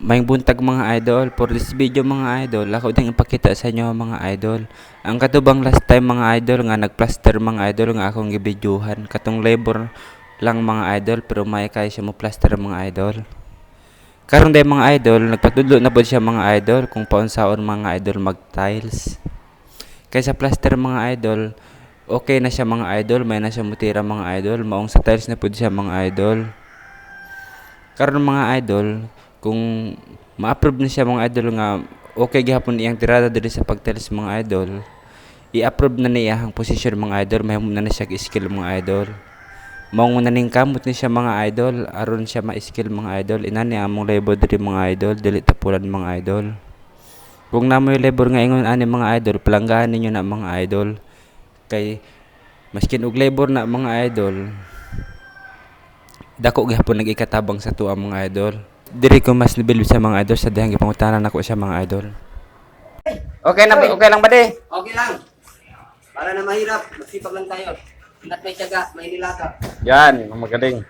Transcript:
May buntag mga idol, for this video mga idol, ako din ipakita sa inyo mga idol. Ang katubang last time mga idol nga nagplaster mga idol nga akong gibidyohan. Katong labor lang mga idol pero may kaya siya mo plaster mga idol. Karon day mga idol, nagpatudlo na po siya mga idol kung paunsaon mga idol mag-tiles. Kaysa plaster mga idol, okay na siya mga idol, may na siya mutira mga idol, maong sa tiles na po siya mga idol. Karon mga idol, kung ma-approve na siya mga idol nga okay gihapon iyang tirada diri sa pagtiles mga idol, i-approve na niya ang position mga idol, mahimo na siya skill mga idol. Maong na ning kamot ni siya mga idol, aron siya ma-skill mga idol. Inani among labor diri mga idol, dili tapulan mga idol. Kung namoy labor nga ingon ani mga idol, palanggahan ninyo na mga idol. Kay maskin og labor na mga idol, dako gihapon nag-ikatabang sa tuwa mga idol. Diri ko mas nibilib sa mga idol sa dihang gipangutanan nako siya mga idol. Okay na ba? Okay lang ba di? Okay lang. Para na mahirap, magsipag lang tayo. At may tiyaga, may nilaga. Yan, magaling.